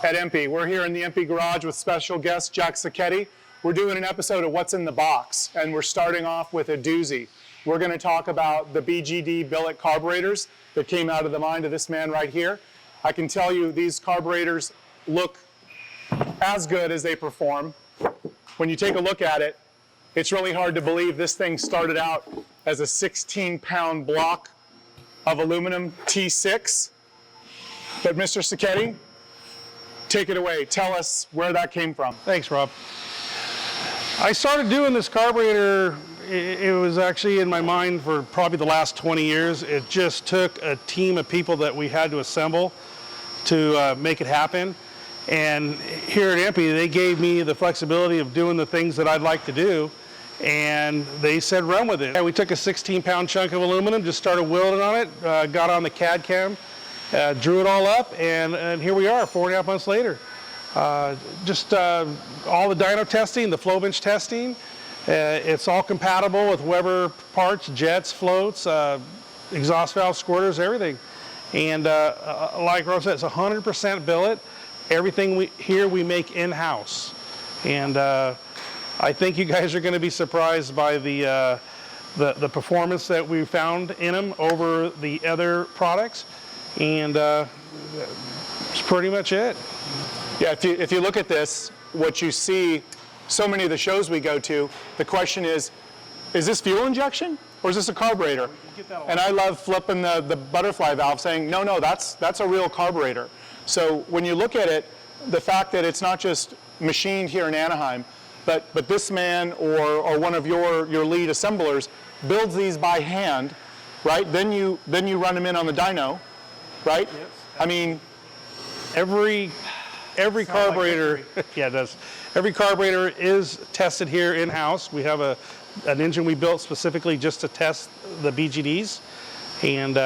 at EMPI. We're here in the EMPI garage with special guest Jack Sacchette. We're doing an episode of What's in the Box, and we're starting off with a doozy. We're going to talk about the BGD billet carburetors that came out of the mind of this man right here. I can tell you these carburetors look as good as they perform. When you take a look at it, it's really hard to believe this thing started out as a 16-pound block of aluminum T6. But Mr. Sacchette, take it away. Tell us where that came from. Thanks, Rob. I started doing this carburetor, it was actually in my mind for probably the last 20 years. It just took a team of people that we had to assemble to make it happen. And here at EMPI, they gave me the flexibility of doing the things that I'd like to do. And they said, run with it. We took a 16-pound chunk of aluminum, just started welding on it, got on the CAD cam, drew it all up, and here we are 4.5 months later. All the dyno testing, the flow bench testing, it's all compatible with Weber parts, jets, floats, exhaust valve squirters, everything. And like Rob said, it's 100% billet. Everything we make in-house. And I think you guys are going to be surprised by the performance that we found in them over the other products. And that's pretty much it. Yeah, if you look at this, what you see, so many of the shows we go to, the question is this fuel injection or is this a carburetor? And I love flipping the butterfly valve saying, no, that's a real carburetor. So when you look at it, the fact that it's not just machined here in Anaheim, but this man or one of your lead assemblers builds these by hand, right? Then you run them in on the dyno, right? Yes. I mean, every carburetor, like yeah, it does. Every carburetor is tested here in-house. We have an engine we built specifically just to test the BGDs, and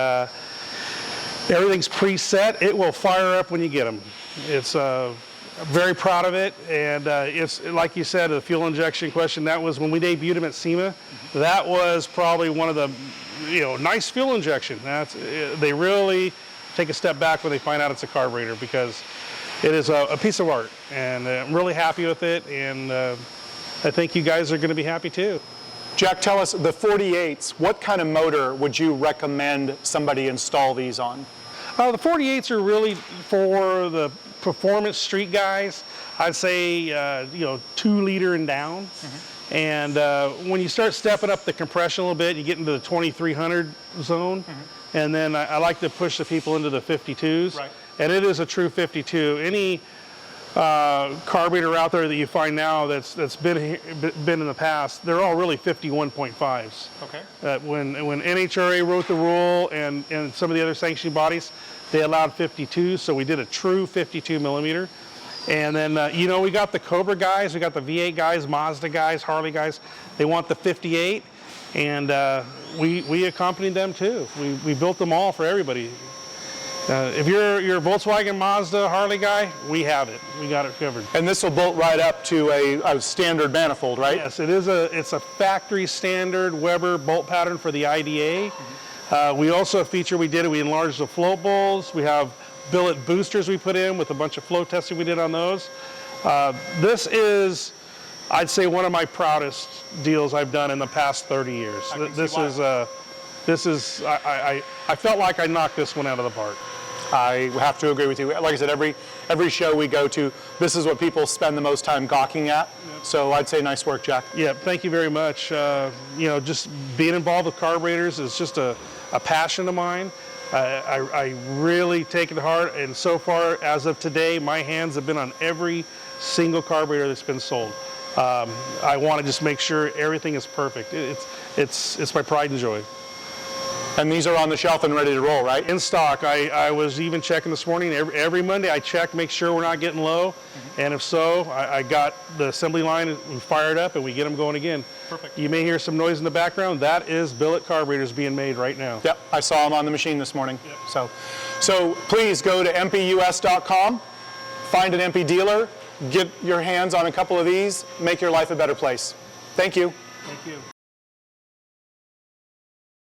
everything's preset. It will fire up when you get them. It's very proud of it, and it's like you said, the fuel injection question. That was when we debuted them at SEMA. That was probably one of the nice fuel injection. They really take a step back when they find out it's a carburetor, because it is a piece of art, and I'm really happy with it, and I think you guys are going to be happy too. Jack, tell us, the 48s, what kind of motor would you recommend somebody install these on? The 48s are really for the performance street guys. I'd say 2 liter and down. Mm-hmm. And when you start stepping up the compression a little bit, you get into the 2300 zone. Mm-hmm. And then I like to push the people into the 52s. Right. And it is a true 52. Any carburetor out there that you find now that's been in the past, they're all really 51.5s. Okay. When NHRA wrote the rule and some of the other sanctioning bodies, they allowed 52s, so we did a true 52 millimeter. And then we got the Cobra guys, we got the V8 guys, Mazda guys, Harley guys. They want the 58, and we accompanied them too. We built them all for everybody. If you're a Volkswagen, Mazda, Harley guy, we have it. We got it covered. And this will bolt right up to a standard manifold, right? Yes, it's a factory standard Weber bolt pattern for the IDA. Mm-hmm. We also we enlarged the float bowls. We have billet boosters we put in with a bunch of flow testing we did on those. This is, I'd say, one of my proudest deals I've done in the past 30 years. I felt like I knocked this one out of the park. I have to agree with you. Like I said, every show we go to, this is what people spend the most time gawking at. Yep. So I'd say nice work, Jack. Yeah, thank you very much. Just being involved with carburetors is just a passion of mine. I really take it to heart, and so far, as of today, my hands have been on every single carburetor that's been sold. I want to just make sure everything is perfect. It's my pride and joy. And these are on the shelf and ready to roll, right? In stock. I was even checking this morning. Every Monday I check, make sure we're not getting low. Mm-hmm. And if so, I got the assembly line fired up and we get them going again. Perfect. You may hear some noise in the background. That is billet carburetors being made right now. Yep, I saw them on the machine this morning. Yep. So please go to empus.com, find an EMPI dealer, get your hands on a couple of these, make your life a better place. Thank you. Thank you.